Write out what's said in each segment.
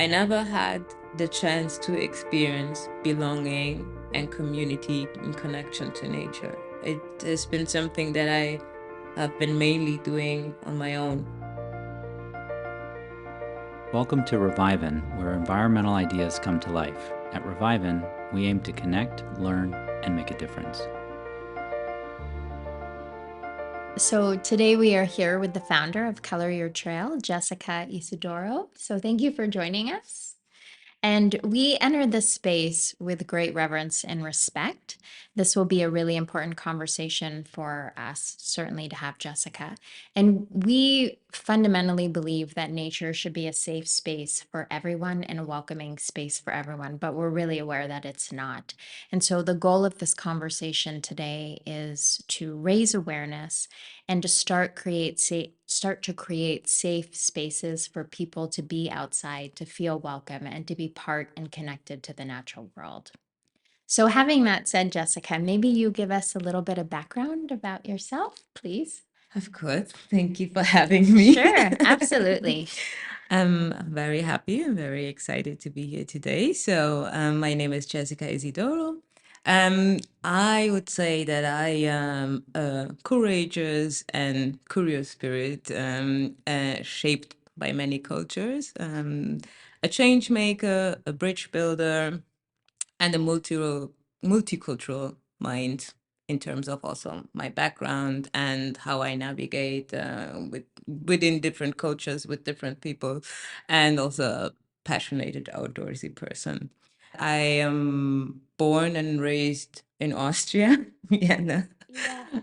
I never had the chance to experience belonging and community and connection to nature. It has been something that I have been mainly doing on my own. Welcome to Revivin', where environmental ideas come to life. At Revivin', we aim to connect, learn, and make a difference. So today we are here with the founder of Color Your Trail, Jessyca Isidoro. So thank you for joining us. And we enter this space with great reverence and respect. This will be a really important conversation for us, certainly to have Jessyca. And we fundamentally believe that nature should be a safe space for everyone and a welcoming space for everyone, but we're really aware that it's not. And so the goal of this conversation today is to raise awareness and to start to create safe spaces for people to be outside, to feel welcome, and to be part and connected to the natural world. So, having that said, Jessyca, maybe you give us a little bit of background about yourself, please. Of course, thank you for having me. Sure, absolutely. I'm very happy and very excited to be here today. So, my name is Jessyca Isidoro. I would say that I am a courageous and curious spirit, shaped by many cultures, a change maker, a bridge builder, and a multicultural mind in terms of also my background and how I navigate within different cultures with different people, and also a passionate outdoorsy person. I am born and raised in Austria, Vienna.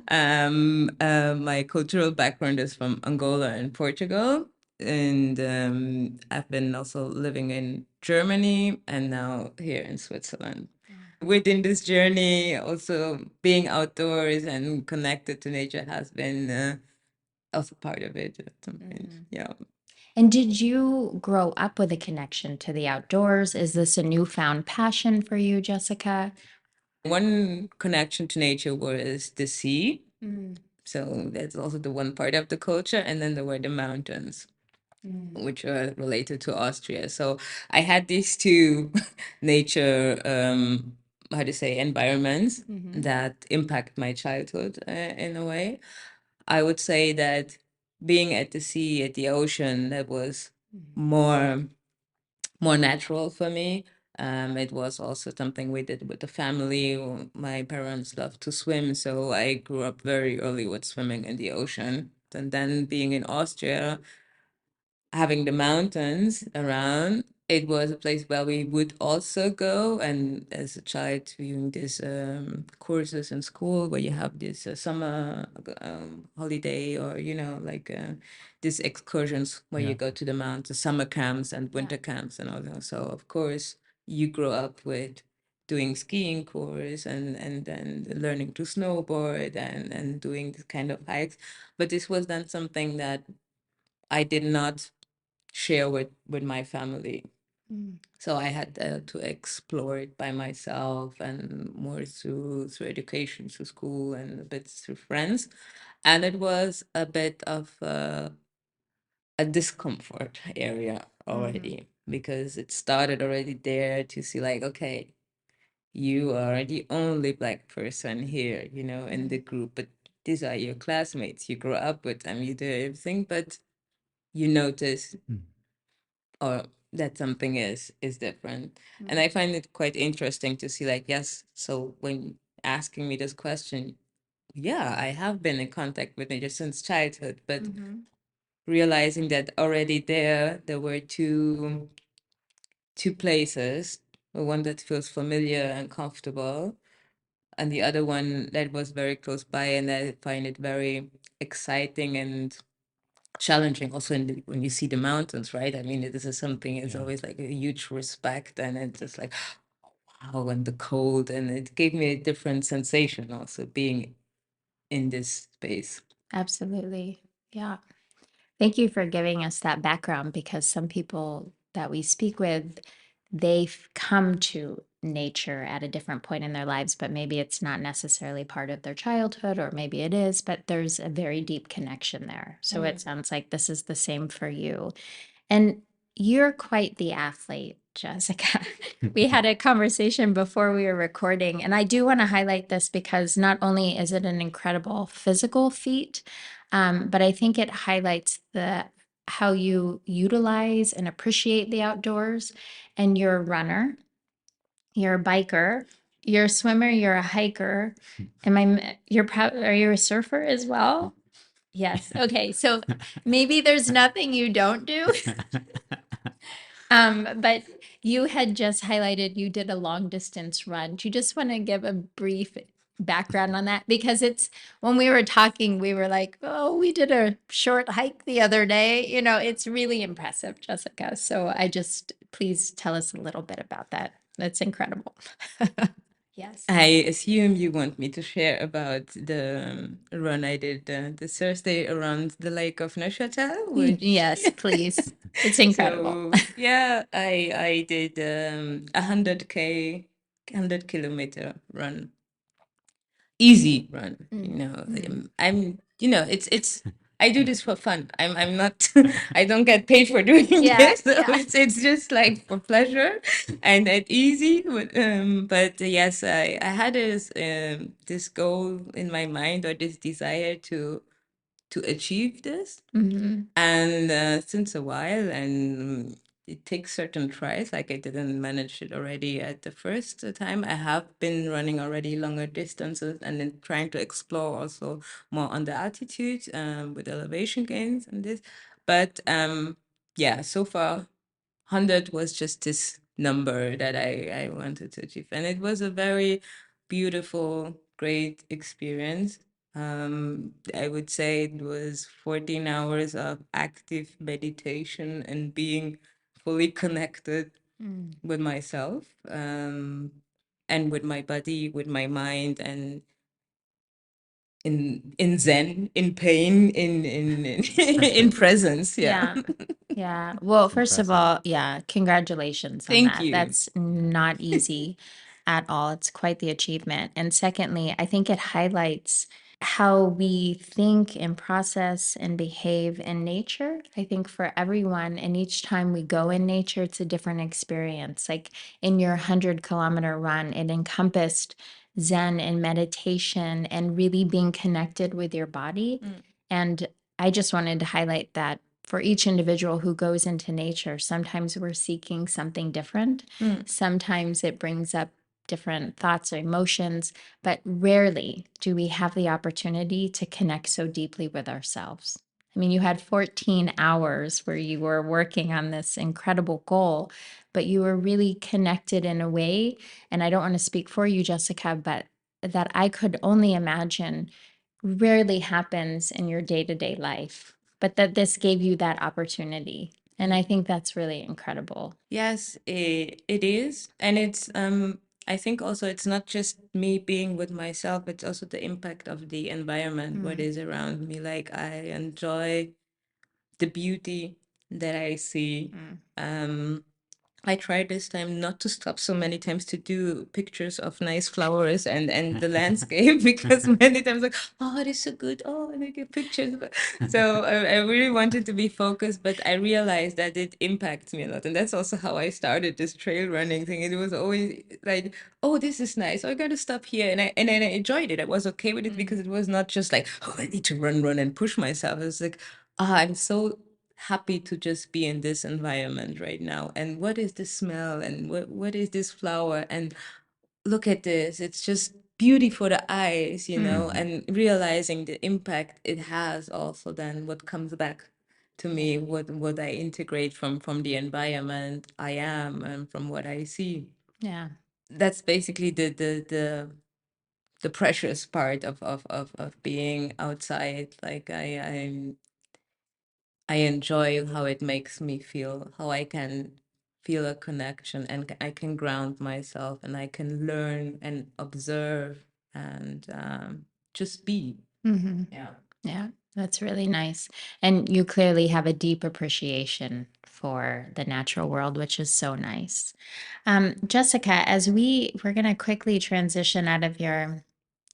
Yeah. My cultural background is from Angola and Portugal, and I've been also living in Germany and now here in Switzerland. Within this journey, also being outdoors and connected to nature has been also part of it at some point. Yeah. And did you grow up with a connection to the outdoors? Is this a newfound passion for you, Jessyca? One connection to nature was the sea. Mm, So that's also the one part of the culture. And then there were the mountains, which are related to Austria. So I had these two nature, how to say, environments that impact my childhood in a way. I would say that being at the sea, at the ocean, that was more more natural for me. It was also something we did with the family. My parents loved to swim, so I grew up very early with swimming in the ocean. And then being in Austria, having the mountains around, it was a place where we would also go. And as a child, doing these courses in school where you have this summer holiday, or, like these excursions where you go to the mountains, summer camps and winter camps and all that. So, of course, you grow up with doing skiing course and then learning to snowboard and doing this kind of hikes. But this was then something that I did not share with my family. So I had to explore it by myself, and more through education, through school, and a bit through friends. And it was a bit of a discomfort area already, because it started already there to see like, okay, you are the only Black person here, in the group, but these are your classmates. You grow up with them, you do everything, but you notice or that something is different. And I find it quite interesting to see like, yes, so when asking me this question, yeah, I have been in contact with nature since childhood, but realizing that already there were two places, one that feels familiar and comfortable, and the other one that was very close by, and I find it very exciting and challenging also when you see the mountains, right? I mean, this is something, it's always like a huge respect, and it's just like, wow, and the cold, and it gave me a different sensation also being in this space. Absolutely. Yeah. Thank you for giving us that background, because some people that we speak with, they've come to nature at a different point in their lives, but maybe it's not necessarily part of their childhood, or maybe it is, but there's a very deep connection there. So it sounds like this is the same for you. And you're quite the athlete, Jessyca. We had a conversation before we were recording, and I do want to highlight this because not only is it an incredible physical feat, but I think it highlights the how you utilize and appreciate the outdoors. And you're a runner, you're a biker, you're a swimmer, you're a hiker. You're proud, are you a surfer as well? Yes. Okay. So maybe there's nothing you don't do. But you had just highlighted you did a long distance run. Do you just want to give a brief background on that? Because it's when we were talking, we were like, oh, we did a short hike the other day. You know, it's really impressive, Jessyca. So please tell us a little bit about that. That's incredible. Yes. I assume you want me to share about the run I did this Thursday around the lake of Neuchâtel, which Yes, please. It's incredible. so yeah, I did 100 kilometer run, easy run. I'm it's I do this for fun. I'm not I don't get paid for doing Yeah, this, so yeah. it's just like for pleasure and at easy. But yes, I had this goal in my mind, or this desire to achieve this, Mhm. and since a while, and it takes certain tries. Like I didn't manage it already at the first time. I have been running already longer distances and then trying to explore also more on the altitude with elevation gains and this. But yeah, so far 100 was just this number that I wanted to achieve. And it was a very beautiful, great experience. I would say it was 14 hours of active meditation and being fully connected with myself, and with my body, with my mind, and in Zen, in pain, in presence. Yeah. Yeah. Yeah. Well, first of Impressive. all, yeah, congratulations on Thank that. you. That's not easy at all. It's quite the achievement. And secondly, I think it highlights how we think and process and behave in nature. I think for everyone, and each time we go in nature, it's a different experience. Like in your 100-kilometer run, it encompassed Zen and meditation and really being connected with your body. And I just wanted to highlight that for each individual who goes into nature, sometimes we're seeking something different. Sometimes it brings up different thoughts or emotions, but rarely do we have the opportunity to connect so deeply with ourselves. I mean, you had 14 hours where you were working on this incredible goal, but you were really connected in a way. And I don't want to speak for you, Jessyca, but that I could only imagine rarely happens in your day to day life, but that this gave you that opportunity. And I think that's really incredible. Yes, it is. And it's I think also it's not just me being with myself, it's also the impact of the environment, what is around me. Like I enjoy the beauty that I see. Um I tried this time not to stop so many times to do pictures of nice flowers and the landscape, because many times like, oh, it is so good. Oh, and I get pictures. So I really wanted to be focused, but I realized that it impacts me a lot. And that's also how I started this trail running thing. It was always like, oh, this is nice. Oh, I got to stop here. And then I enjoyed it. I was okay with it because it was not just like, oh, I need to run and push myself. It was like, ah, I'm so happy to just be in this environment right now. And what is the smell? And what is this flower? And look at this. It's just beauty for the eyes, and realizing the impact it has also then what comes back to me, what I integrate from the environment I am and from what I see. Yeah. That's basically the precious part of being outside. Like I enjoy how it makes me feel, how I can feel a connection, and I can ground myself, and I can learn and observe and just be. Yeah. Yeah, that's really nice. And you clearly have a deep appreciation for the natural world, which is so nice. Jessyca, as we're going to quickly transition out of your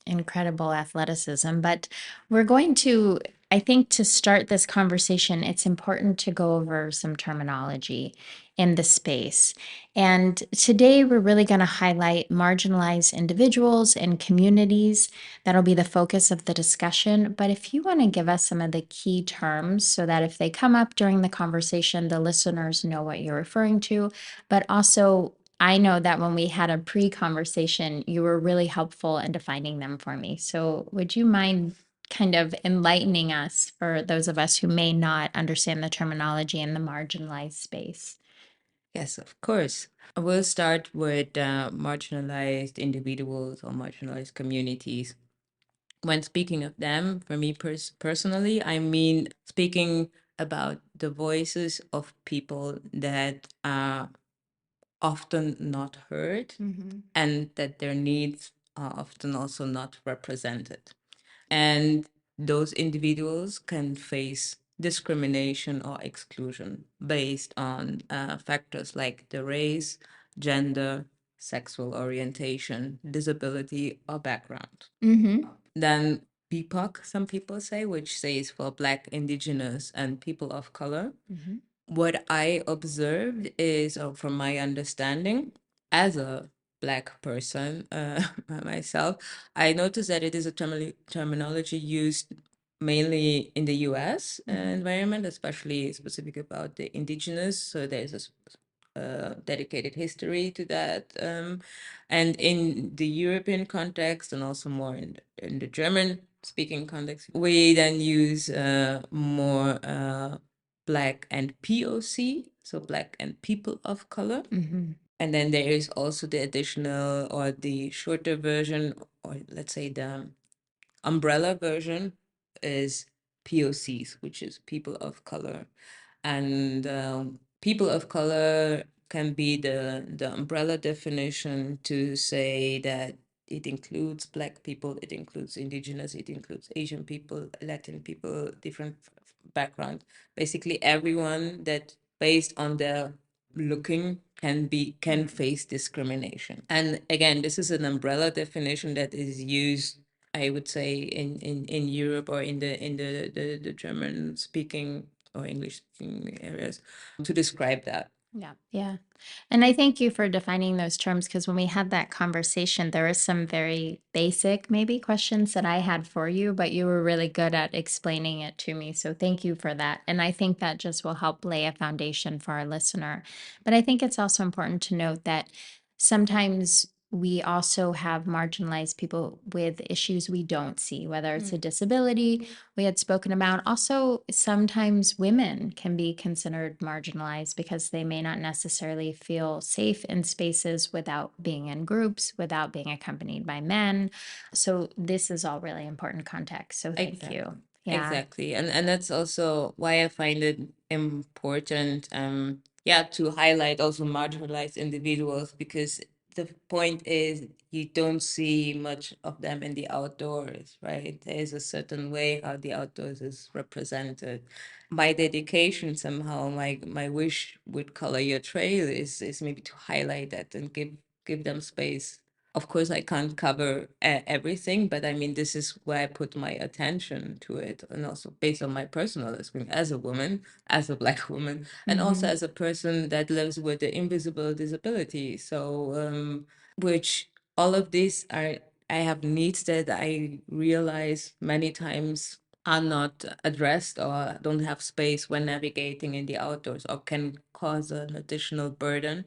incredible athleticism, but we're going to I think to start this conversation, it's important to go over some terminology in the space. And today we're really going to highlight marginalized individuals and communities. That'll be the focus of the discussion. But if you want to give us some of the key terms so that if they come up during the conversation, the listeners know what you're referring to. But also, I know that when we had a pre conversation, you were really helpful in defining them for me. So would you mind kind of enlightening us for those of us who may not understand the terminology in the marginalized space? Yes, of course. I will start with marginalized individuals or marginalized communities. When speaking of them, for me personally, I mean speaking about the voices of people that are often not heard and that their needs are often also not represented. And those individuals can face discrimination or exclusion based on factors like the race, gender, sexual orientation, disability, or background. Then BIPOC, some people say, which says for Black, Indigenous, and people of color. What I observed is, or from my understanding, as a Black person myself, I noticed that it is a terminology used mainly in the US environment, especially specific about the indigenous. So there's a dedicated history to that. And in the European context, and also more in the German speaking context, we then use more Black and POC, so Black and people of color. And then there is also the additional or the shorter version, or let's say the umbrella version is POCs, which is people of color. And people of color can be the umbrella definition to say that it includes Black people, it includes Indigenous, it includes Asian people, Latin people, different background. Basically, everyone that based on their looking can face discrimination. And again, this is an umbrella definition that is used, I would say, in Europe or in the German speaking or English speaking areas to describe that. Yeah. Yeah. And I thank you for defining those terms because when we had that conversation, there were some very basic, maybe questions that I had for you, but you were really good at explaining it to me. So thank you for that. And I think that just will help lay a foundation for our listener. But I think it's also important to note that sometimes we also have marginalized people with issues we don't see, whether it's a disability we had spoken about. Also, sometimes women can be considered marginalized because they may not necessarily feel safe in spaces without being in groups, without being accompanied by men. So, this is all really important context. So, thank you. Yeah. Exactly. And that's also why I find it important, yeah, to highlight also marginalized individuals, because the point is you don't see much of them in the outdoors, right? There's a certain way how the outdoors is represented. My dedication somehow, my wish with Color Your Trail is maybe to highlight that and give them space. Of course, I can't cover everything, but I mean, this is where I put my attention to it. And also based on my personal experience as a woman, as a Black woman, and also as a person that lives with the invisible disability. So, which all of these are, I have needs that I realize many times are not addressed or don't have space when navigating in the outdoors, or can cause an additional burden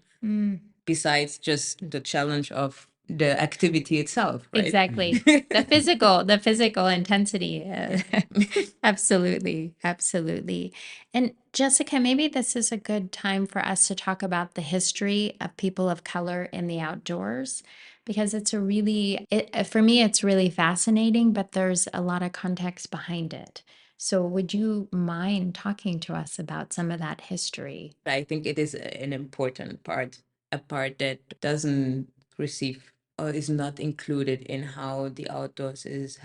besides just the challenge of the activity itself, right? Exactly. The physical intensity. Absolutely. Absolutely. And Jessyca, maybe this is a good time for us to talk about the history of people of color in the outdoors because it's a really, for me, it's really fascinating, but there's a lot of context behind it. So, would you mind talking to us about some of that history? I think it is an important part, a part that doesn't receive or is not included in how the outdoors is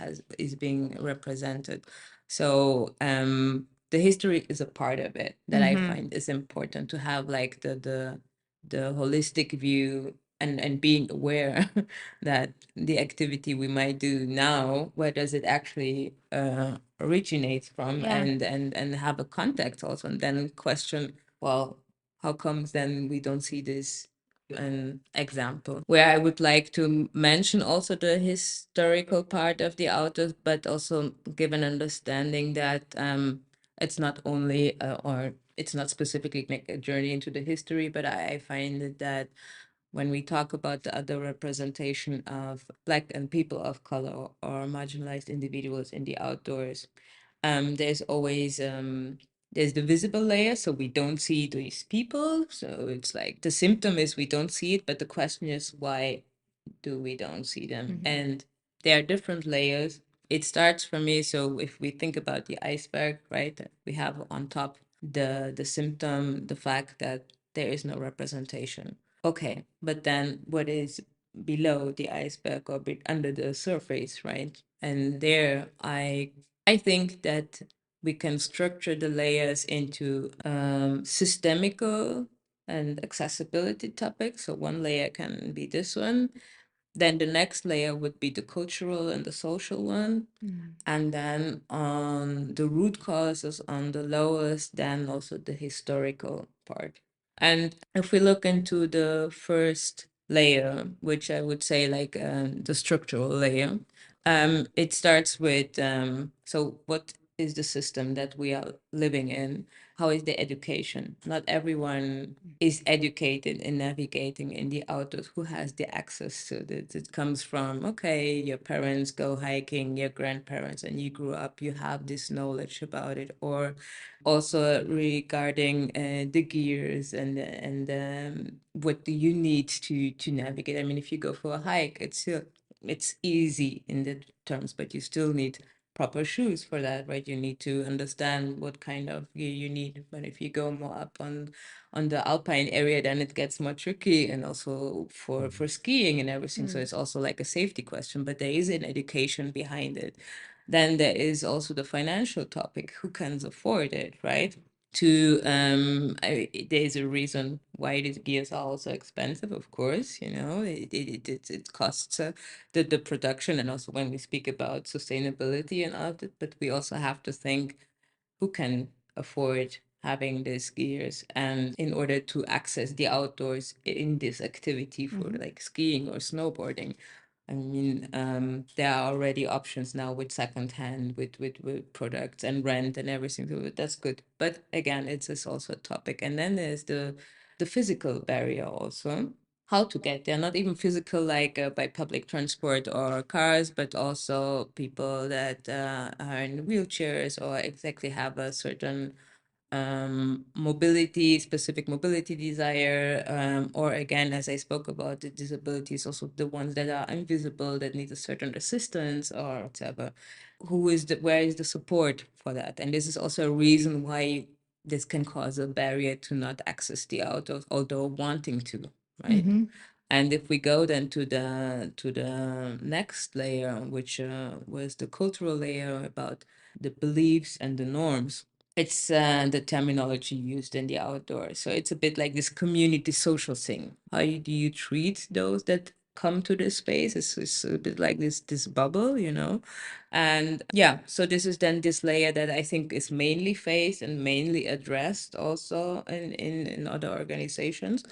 being represented. So the history is a part of it that I find is important to have, like the holistic view and being aware that the activity we might do now, where does it actually originate from, Yeah. and have a context also, and then question, well, how comes then we don't see this an example where I would like to mention also the historical part of the authors, but also give an understanding that it's not only or it's not specifically like a journey into the history, but I find that when we talk about the other representation of Black and people of color or marginalized individuals in the outdoors, there's always there's the visible layer, so we don't see these people. So it's like the symptom is we don't see it, but the question is why do we don't see them? And there are different layers. It starts for me. So if we think about the iceberg, right, we have on top the symptom, the fact that there is no representation. Okay, but then what is below the iceberg or under the surface, right? And there, I think that we can structure the layers into systemical and accessibility topics. So one layer can be this one. Then the next layer would be the cultural and the social one. And then on the root causes on the lowest, then also the historical part. And if we look into the first layer, which I would say like the structural layer, it starts with so what is the system that we are living in? How is the education? Not everyone is educated in navigating in the outdoors. Who has the access to it? It comes from, okay, your parents go hiking, your grandparents, and you grew up, you have this knowledge about it. Or also regarding the gears and what do you need to navigate. I mean, if you go for a hike, it's easy in the terms, but you still need proper shoes for that, right? You need to understand what kind of gear you need. But if you go more up on the alpine area, then it gets more tricky, and also for skiing and everything. So it's also like a safety question, but there is an education behind it. Then there is also the financial topic. Who can afford it, right? There's a reason why these gears are also expensive, of course. You know, it costs the production, and also when we speak about sustainability and all that, but we also have to think who can afford having these gears and in order to access the outdoors in this activity for like skiing or snowboarding. I mean, there are already options now with secondhand, with products and rent and everything. So that's good. But again, it's just also a topic. And then there's the physical barrier also. How to get there, not even physical like by public transport or cars, but also people that are in wheelchairs or exactly have a certain specific mobility desire, or again, as I spoke about, the disabilities, also the ones that are invisible that need a certain assistance or whatever. Where is the support for that? And this is also a reason why this can cause a barrier to not access the outdoors, although wanting to, right? And if we go then to the next layer, which was the cultural layer about the beliefs and the norms, it's the terminology used in the outdoors. So it's a bit like this community social thing. Do you treat those that come to this space? It's a bit like this bubble, you know? And yeah, so this is then this layer that I think is mainly faced and mainly addressed also in other organizations.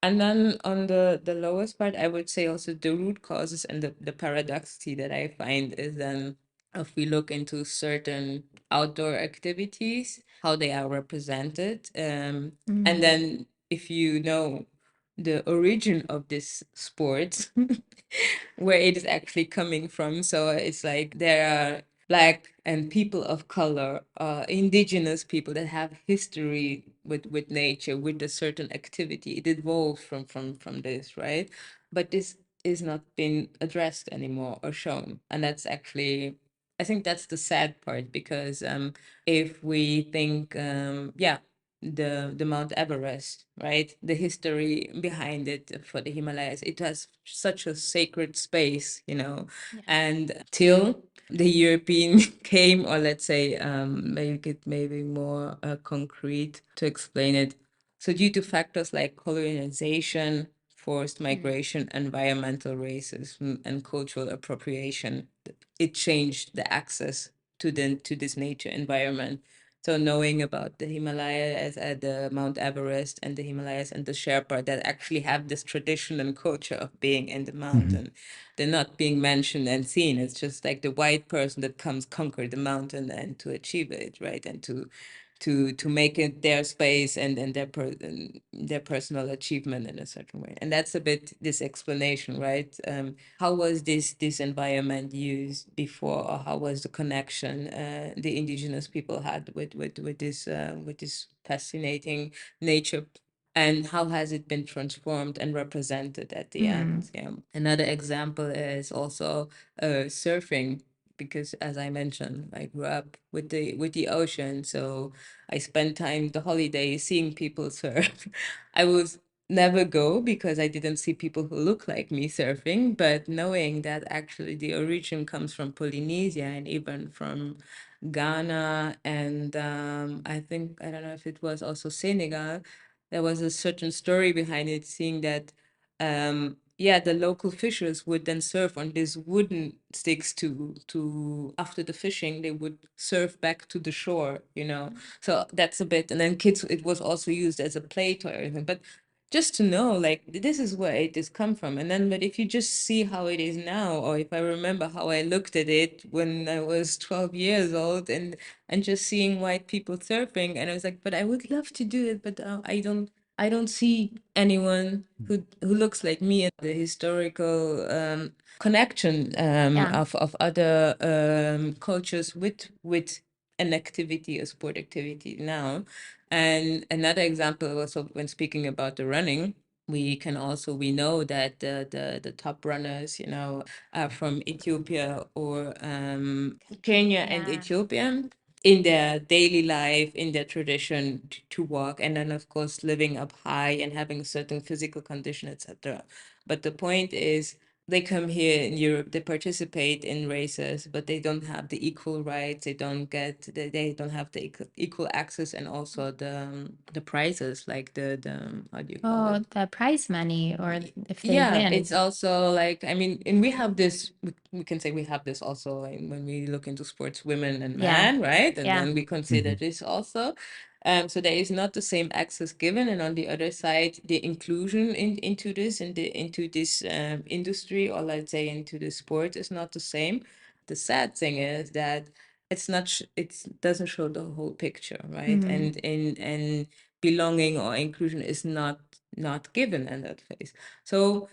And then on the lowest part, I would say also the root causes and the paradoxity that I find is then if we look into certain outdoor activities, how they are represented. And then if you know the origin of this sport, where it is actually coming from. So it's like there are Black and people of color, indigenous people that have history with nature, with a certain activity. It evolved from this, right? But this is not being addressed anymore or shown. And that's actually, I think that's the sad part, because if we think, yeah, the Mount Everest, right? The history behind it for the Himalayas, it has such a sacred space, you know. Yeah. And till the European came, or let's say, make it maybe more concrete to explain it. So due to factors like colonization, forced migration, environmental racism, and cultural appropriation. It changed the access to this nature environment. So knowing about the Himalayas, the Mount Everest and the Himalayas and the Sherpa that actually have this tradition and culture of being in the mountain, they're not being mentioned and seen. It's just like the white person that comes conquer the mountain and to achieve it, right? And to make it their space and and their personal achievement in a certain way. And that's a bit this explanation, right? How was this environment used before, or how was the connection the indigenous people had with this fascinating nature, and how has it been transformed and represented at the end? Yeah. Another example is also surfing, because as I mentioned, I grew up with the ocean, so I spent time the holidays seeing people surf. I would never go because I didn't see people who look like me surfing, but knowing that actually the origin comes from Polynesia and even from Ghana, and I think, I don't know if it was also Senegal, there was a certain story behind it, seeing that yeah, the local fishers would then surf on these wooden sticks to after the fishing, they would surf back to the shore, you know. So that's a bit, and then kids, it was also used as a play toy or anything. But just to know, like, this is where it is come from. And then, but if you just see how it is now, or if I remember how I looked at it when I was 12 years old, and just seeing white people surfing, and I was like, but I would love to do it, but I don't see anyone who looks like me. The historical connection Yeah. of other cultures with an activity, a sport activity now. And another example also, when speaking about the running, we know that the top runners, you know, are from Ethiopia or Kenya and Yeah. Ethiopia, in their daily life, in their tradition to walk, and then of course living up high and having a certain physical condition, etc. But the point is, they come here in Europe, they participate in races, but they don't have the equal rights. They don't have the equal access, and also the prizes, like the how do you call Oh, it? the prize money, or if they Yeah, it's win. also like, I mean, and we have this, we can say we have this also, like, when we look into sports, women and Yeah. men, right? And Yeah. then we consider this also. So there is not the same access given, and on the other side, the inclusion into this, into this industry, or let's say into the sport, is not the same. The sad thing is that it's not it doesn't show the whole picture, right? And belonging or inclusion is not given in that phase. So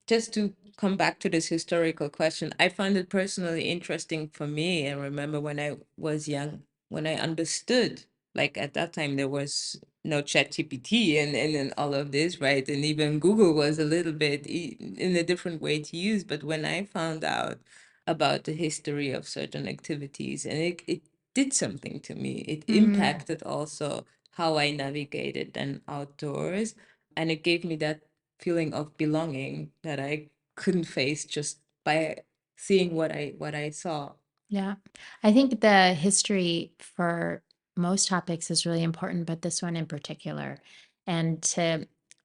just to come back to this historical question, I find it personally interesting for me. I remember when I was young, when I understood, like at that time there was no chat GPT and all of this, right? And even Google was a little bit in a different way to use. But when I found out about the history of certain activities, and it did something to me, it impacted also how I navigated then outdoors. And it gave me that feeling of belonging that I couldn't face just by seeing what I saw. Yeah. I think the history for most topics is really important, but this one in particular. And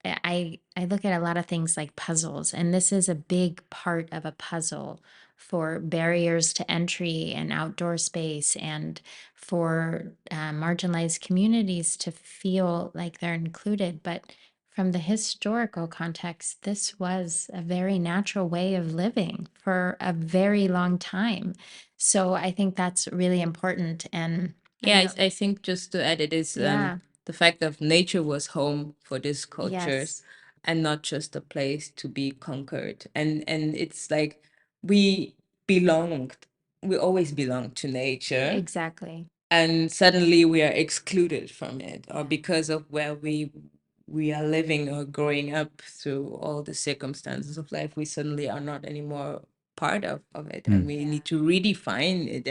I look at a lot of things like puzzles, and this is a big part of a puzzle for barriers to entry and outdoor space, and for marginalized communities to feel like they're included. But from the historical context, this was a very natural way of living for a very long time. So I think that's really important. And I Yeah, know, I think just to add, it is yeah, the fact of nature was home for these cultures, yes, and not just a place to be conquered. And it's like we belonged, we always belonged to nature, exactly. and suddenly we are excluded from it, or Yeah. because of where we are living or growing up through all the circumstances of life, we suddenly are not anymore part of it, and we need to redefine it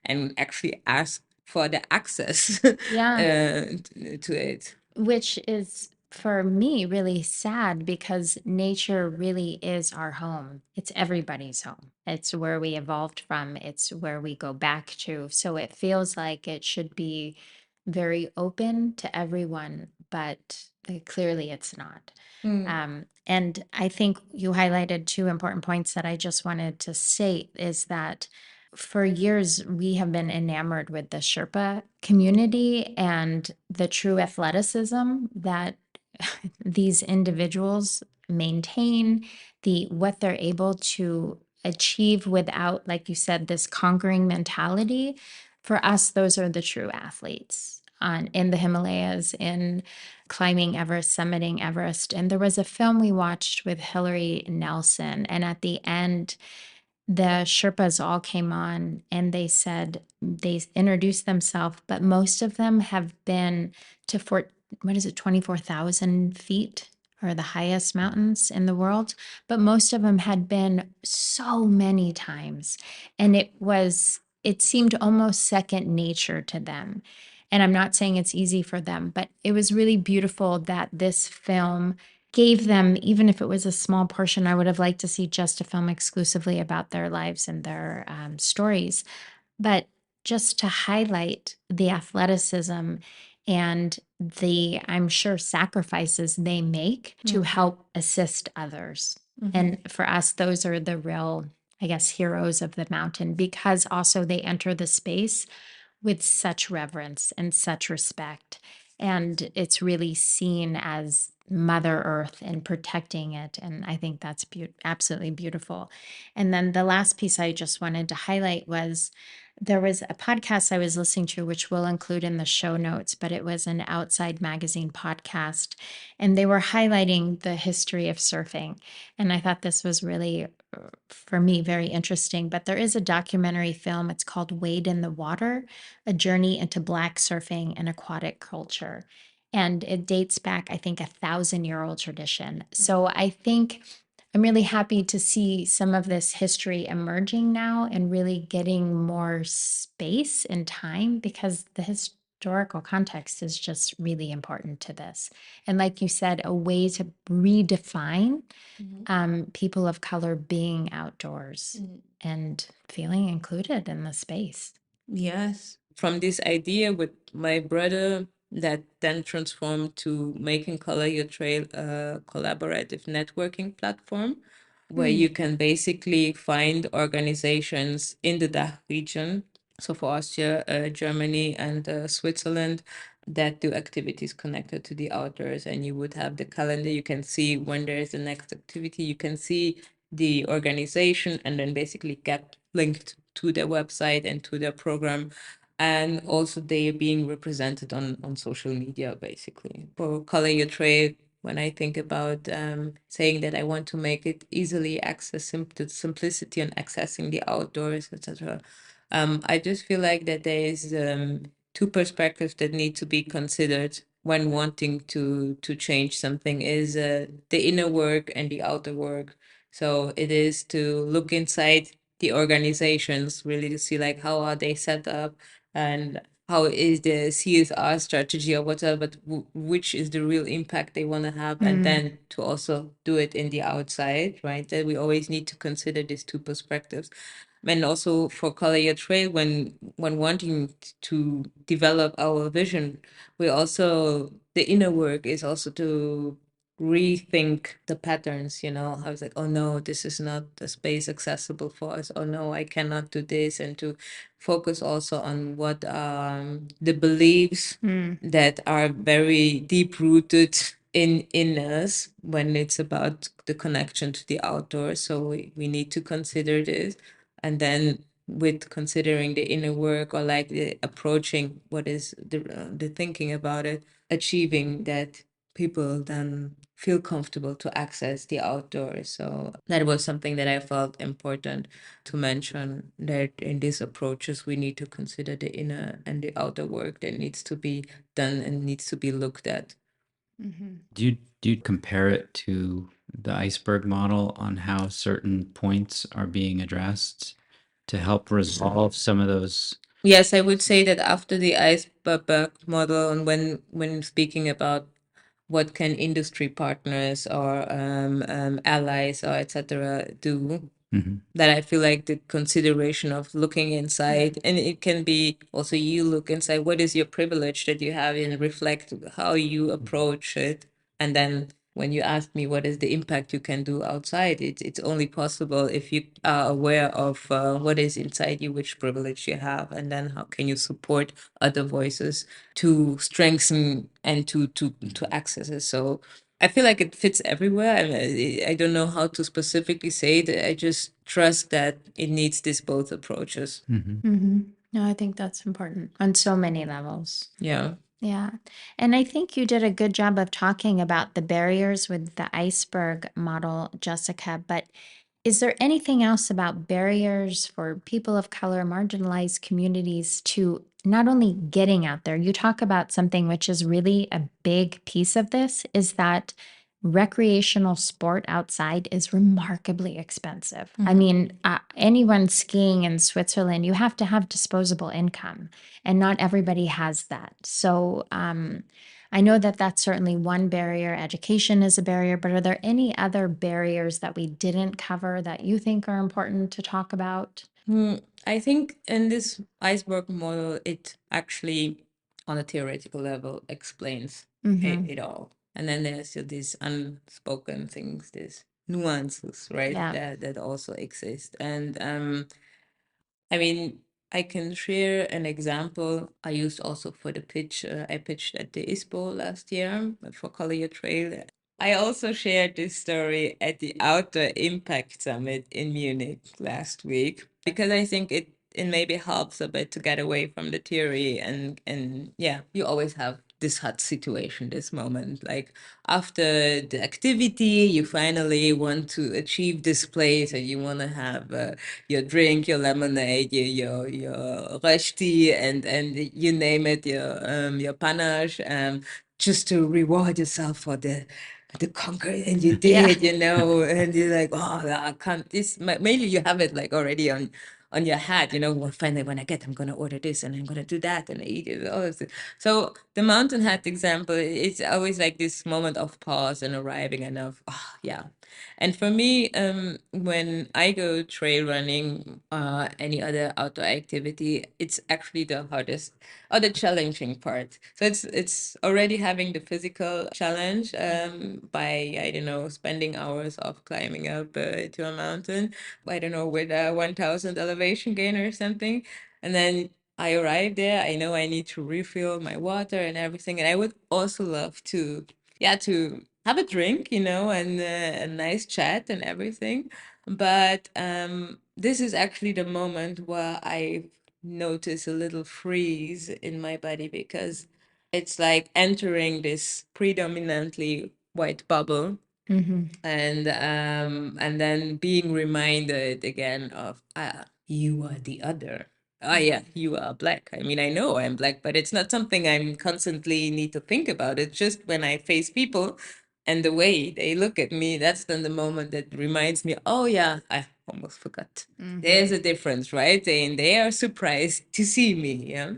and actually ask for the access Yeah. to it. Which is for me really sad, because nature really is our home. It's everybody's home. It's where we evolved from, it's where we go back to. So it feels like it should be very open to everyone. but clearly it's not. Mm. And I think you highlighted two important points that I just wanted to state is that for years we have been enamored with the Sherpa community and the true athleticism that these individuals maintain, the what they're able to achieve without, like you said, this conquering mentality. For us, those are the true athletes on in the Himalayas, in climbing Everest, summiting Everest. And there was a film we watched with Hillary Nelson, and at the end, the Sherpas all came on and they said they introduced themselves, but most of them have been to what is it, 24,000 feet or the highest mountains in the world. But most of them had been so many times. And it seemed almost second nature to them. And I'm not saying it's easy for them, but it was really beautiful that this film gave them, even if it was a small portion. I would have liked to see just a film exclusively about their lives and their stories, but just to highlight the athleticism and the, I'm sure, sacrifices they make to help assist others. And for us, those are the real, I guess, heroes of the mountain, because also they enter the space with such reverence and such respect. And it's really seen as Mother Earth and protecting it. And I think that's absolutely beautiful. And then the last piece I just wanted to highlight was there was a podcast I was listening to, which we'll include in the show notes, but it was an Outside Magazine podcast. And they were highlighting the history of surfing. And I thought this was really, for me, very interesting. But there is a documentary film, it's called Wade in the Water, A Journey into Black Surfing and Aquatic Culture. And it dates back, I think, 1,000-year-old tradition. So I think I'm really happy to see some of this history emerging now and really getting more space and time, because the historical context is just really important to this. And like you said, a way to redefine people of color being outdoors and feeling included in the space. Yes. From this idea with my brother that then transformed to making Color Your Trail a collaborative networking platform where you can basically find organizations in the DACH region. So for Austria, Germany, and Switzerland that do activities connected to the outdoors. And you would have the calendar. You can see when there is the next activity. You can see the organization and then basically get linked to their website and to their program. And also they are being represented on social media, basically. For Color Your Trail, when I think about saying that I want to make it easily accessible, the simplicity on accessing the outdoors, etc. I just feel like that there is two perspectives that need to be considered when wanting to change something is the inner work and the outer work. So it is to look inside the organizations, really to see like how are they set up and how is the CSR strategy or whatever, but which is the real impact they want to have, and then to also do it in the outside, right? That we always need to consider these two perspectives. And also for Color Your Trail, when wanting to develop our vision, we also the inner work is also to rethink the patterns. I was like, oh no, this is not a space accessible for us. Oh no, I cannot do this, and to focus also on what the beliefs that are very deep rooted in us when it's about the connection to the outdoors. So we need to consider this, and then with considering the inner work, or like the approaching what is the thinking about it, achieving that people then feel comfortable to access the outdoors. So that was something that I felt important to mention, that in these approaches we need to consider the inner and the outer work that needs to be done and needs to be looked at. Do you compare it to the iceberg model on how certain points are being addressed to help resolve some of those? Yes, I would say that after the iceberg model, and when speaking about what can industry partners or allies or etc. do, Mm-hmm. That I feel like the consideration of looking inside, and it can be also you look inside, what is your privilege that you have, and reflect how you approach it. And then when you ask me what is the impact you can do outside, it's only possible if you are aware of what is inside you, which privilege you have, and then how can you support other voices to strengthen and to access it. So I feel like it fits everywhere. I don't know how to specifically say it. I just trust that it needs this both approaches. Mm-hmm. No, I think that's important on so many levels. Yeah. Yeah. And I think you did a good job of talking about the barriers with the iceberg model, Jessyca. But is there anything else about barriers for people of color, marginalized communities to not only getting out there? You talk about something which is really a big piece of this is that recreational sport outside is remarkably expensive. I mean, anyone skiing in Switzerland, you have to have disposable income, and not everybody has that. So, I know that that's certainly one barrier. Education is a barrier, but are there any other barriers that we didn't cover that you think are important to talk about? I think in this iceberg model, it actually, on a theoretical level, explains Mm-hmm. it all. And then there's still these unspoken things, these nuances, right? Yeah. That also exist. And I mean, I can share an example I used also for the pitch. I pitched at the ISPO last year for Color Your Trail. I also shared this story at the Outdoor Impact Summit in Munich last week because I think it maybe helps a bit to get away from the theory, and yeah, you always have this hot situation, this moment, like after the activity, you finally want to achieve this place, and you want to have your drink, your lemonade, your rush tea, and you name it, your panache, just to reward yourself for the conquer, and you Yeah. did, and you're like, oh, I can't. This mainly you have it like already on your hat, well, finally when I get, I'm gonna order this and I'm gonna do that and eat it. All this. So the mountain hat example, it's always like this moment of pause and arriving and of, oh, yeah. And for me, when I go trail running, any other outdoor activity, it's actually the hardest or the challenging part. So it's already having the physical challenge by, I don't know, spending hours of climbing up to a mountain, I don't know, with a 1,000 elevation gain or something. And then I arrive there, I know I need to refill my water and everything. And I would also love to, yeah, to have a drink, and a nice chat and everything. But this is actually the moment where I notice a little freeze in my body because it's like entering this predominantly white bubble, Mm-hmm. and then being reminded again of, you are the other. Oh yeah, you are black. I mean, I know I'm black, but it's not something I'm constantly need to think about. It's just when I face people and the way they look at me, that's then the moment that reminds me, oh yeah, I almost forgot. There's a difference, right? They are surprised to see me, yeah.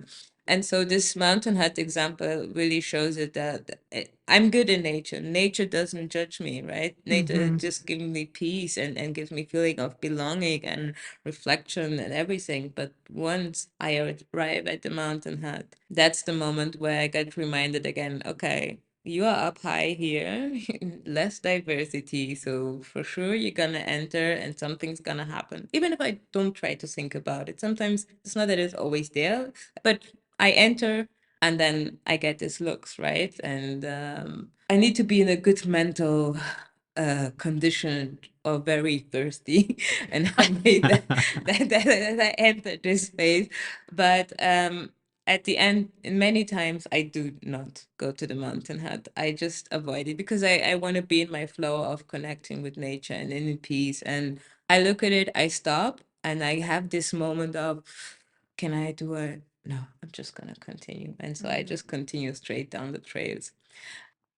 And so this mountain hut example really shows it that I'm good in nature. Nature doesn't judge me, right? Nature Mm-hmm. just gives me peace and gives me feeling of belonging and reflection and everything. But once I arrive at the mountain hut, that's the moment where I get reminded again, okay, you are up high here, less diversity. So for sure you're gonna enter and something's gonna happen. Even if I don't try to think about it. Sometimes it's not that it's always there, but I enter and then I get these looks, right? And I need to be in a good mental condition or very thirsty and hungry that I enter this space. But at the end, many times I do not go to the mountain hut. I just avoid it because I want to be in my flow of connecting with nature and in peace. And I look at it, I stop, and I have this moment of, can I do it? No, I'm just gonna continue. And so I just continue straight down the trails.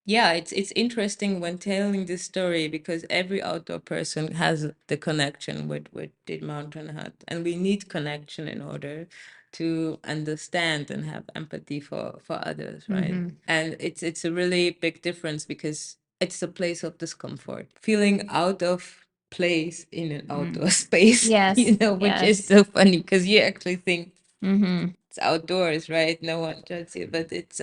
Yeah, it's interesting when telling this story because every outdoor person has the connection with the mountain hut, and we need connection in order to understand and have empathy for others, right? Mm-hmm. And it's a really big difference because it's a place of discomfort, feeling out of place in an outdoor space, Yes, which is yes. so funny because you actually think Mm-hmm. it's outdoors, right? No one judges you, but it's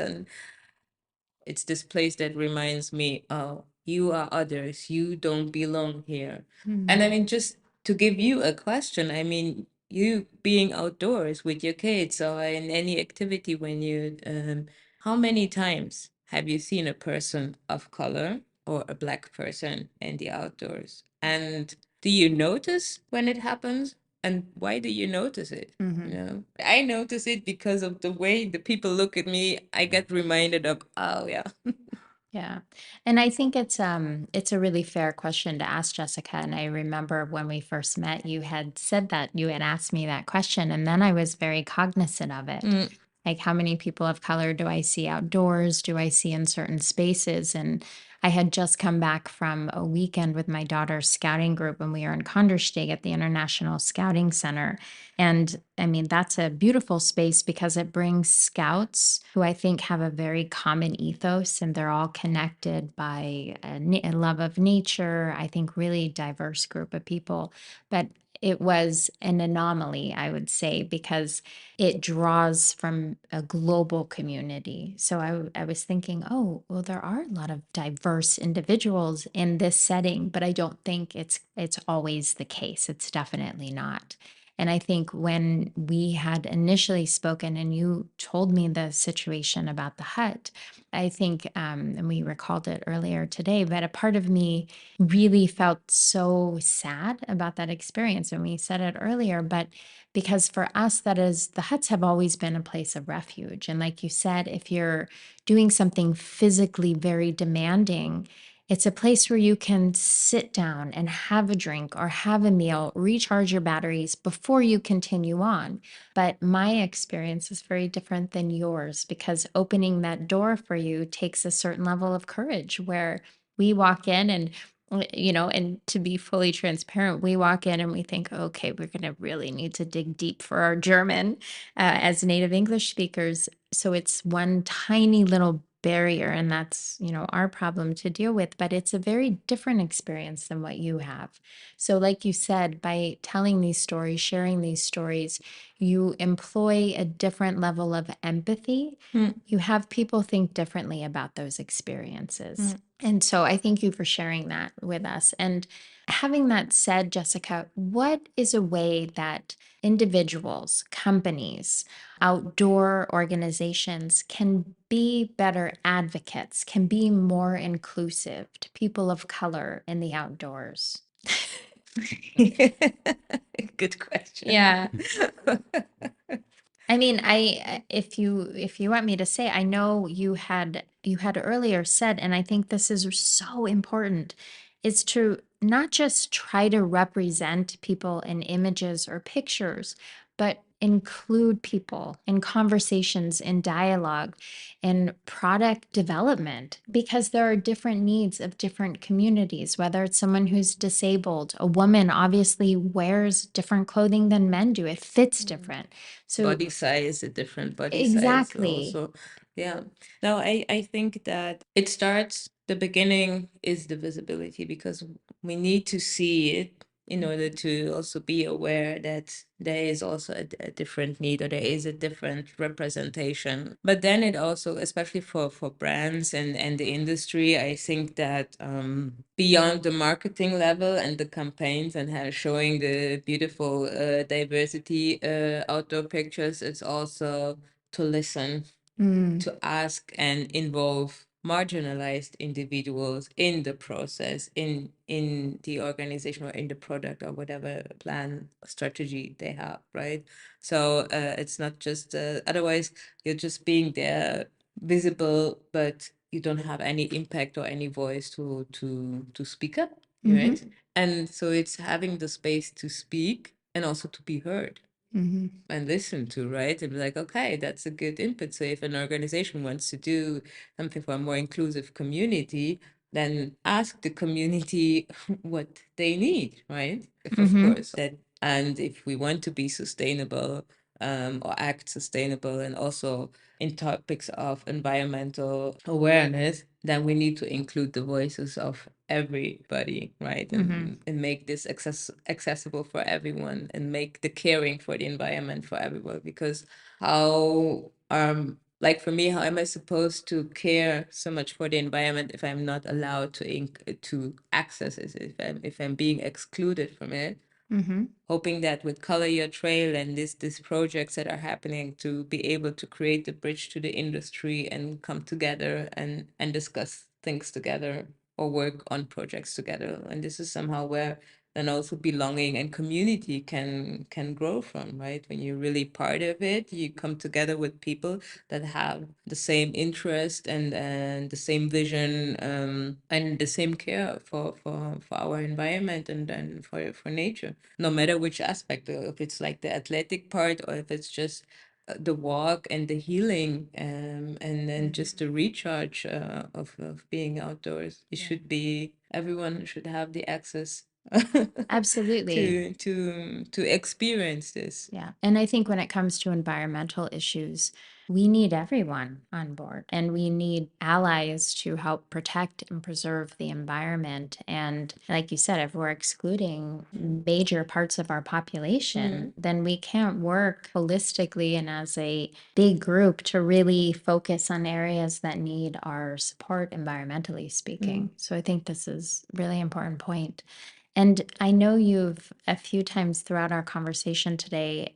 this place that reminds me, oh, you are others. You don't belong here. And I mean, just to give you a question, I mean, you being outdoors with your kids or in any activity when you, how many times have you seen a person of color or a black person in the outdoors? And do you notice when it happens? And why do you notice it? I notice it because of the way the people look at me. I get reminded of, oh yeah. Yeah. And I think it's a really fair question to ask, Jessica. And I remember when we first met, you had said that you had asked me that question, and then I was very cognizant of it. Like, how many people of color do I see outdoors? Do I see in certain spaces? And I had just come back from a weekend with my daughter's scouting group, and we were in Kandersteg at the International Scouting Center. And I mean, that's a beautiful space because it brings scouts who I think have a very common ethos, and they're all connected by a love of nature. I think really diverse group of people. But it was an anomaly, I would say, because it draws from a global community. So I was thinking, oh, well, there are a lot of diverse individuals in this setting, but I don't think it's always the case. It's definitely not. And I think when we had initially spoken and you told me the situation about the hut, I think, and we recalled it earlier today, but a part of me really felt so sad about that experience. And we said it earlier, but because for us, that is, the huts have always been a place of refuge. And like you said, if you're doing something physically very demanding, it's a place where you can sit down and have a drink or have a meal, recharge your batteries before you continue on. But my experience is very different than yours because opening that door for you takes a certain level of courage where we walk in and and to be fully transparent, we walk in and we think, okay, we're going to really need to dig deep for our German as native English speakers. So it's one tiny little barrier, and that's our problem to deal with, but it's a very different experience than what you have. So like you said, by telling these stories, sharing these stories, you employ a different level of empathy. You have people think differently about those experiences. And so I thank you for sharing that with us. And having that said, Jessica, what is a way that individuals, companies, outdoor organizations can be better advocates, can be more inclusive to people of color in the outdoors? Good question. Yeah. I mean, if you want me to say, I know you had earlier said, and I think this is so important, is to not just try to represent people in images or pictures, but include people in conversations, in dialogue, in product development, because there are different needs of different communities, whether it's someone who's disabled, a woman obviously wears different clothing than men do. It fits different. So Body size, a different body size exactly. also. Yeah. No, I think that it starts, the beginning is the visibility because we need to see it in order to also be aware that there is also a different need or there is a different representation. But then it also, especially for brands and the industry, I think that beyond the marketing level and the campaigns and how showing the beautiful diversity outdoor pictures, it's also to listen, to ask and involve marginalized individuals in the process, in the organization or in the product or whatever plan strategy they have, right? So it's not just otherwise you're just being there visible, but you don't have any impact or any voice to speak up, right? And so it's having the space to speak and also to be heard and listen to, right? And be like, okay, that's a good input. So if an organization wants to do something for a more inclusive community, then ask the community what they need, right? If, of course, that, and if we want to be sustainable, or act sustainable, and also in topics of environmental awareness, then we need to include the voices of everybody, right? And make this accessible for everyone, and make the caring for the environment for everyone. Because how like for me, how am I supposed to care so much for the environment if I'm not allowed to access it, if I'm being excluded from it? Hoping that with Color Your Trail and these projects that are happening, to be able to create the bridge to the industry and come together and discuss things together, or work on projects together. And this is somehow where then also belonging and community can grow from, right? When you're really part of it, you come together with people that have the same interest and the same vision, and the same care for our environment and for nature, no matter which aspect, if it's like the athletic part, or if it's just the walk and the healing, and then just the recharge of being outdoors. It should be, everyone should have the access Absolutely. to experience this. Yeah. And I think when it comes to environmental issues, we need everyone on board, and we need allies to help protect and preserve the environment. And like you said, if we're excluding major parts of our population, then we can't work holistically and as a big group to really focus on areas that need our support, environmentally speaking. So I think this is a really important point. And I know you've a few times throughout our conversation today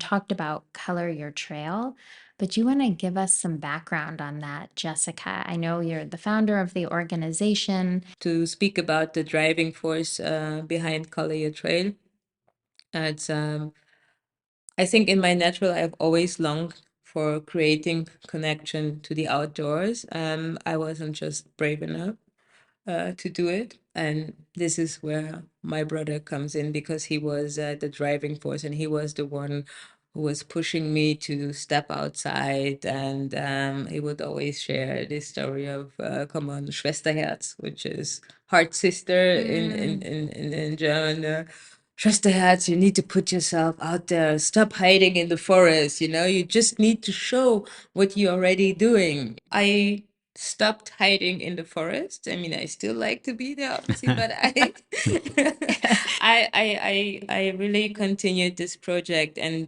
talked about Color Your Trail, but you want to give us some background on that, Jessyca. I know you're the founder of the organization. To speak about the driving force behind Color Your Trail, it's I think in my natural, I've always longed for creating connection to the outdoors. I wasn't just brave enough to do it. And this is where my brother comes in, because he was the driving force, and he was the one who was pushing me to step outside. And he would always share this story of, come on, Schwesterherz, which is heart sister in German. Schwesterherz, you need to put yourself out there. Stop hiding in the forest. You just need to show what you're already doing. I stopped hiding in the forest. I mean, I still like to be there, obviously, but I really continued this project. And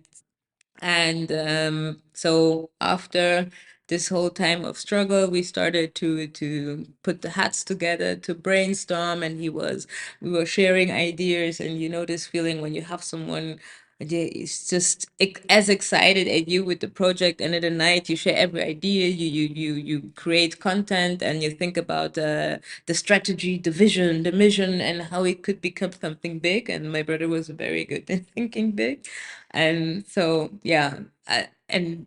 so after this whole time of struggle, we started to put the hats together, to brainstorm, and we were sharing ideas. And this feeling when you have someone that is just as excited as you with the project, and at the night you share every idea, you create content, and you think about the strategy, the vision, the mission, and how it could become something big. And my brother was very good at thinking big. And so, yeah, and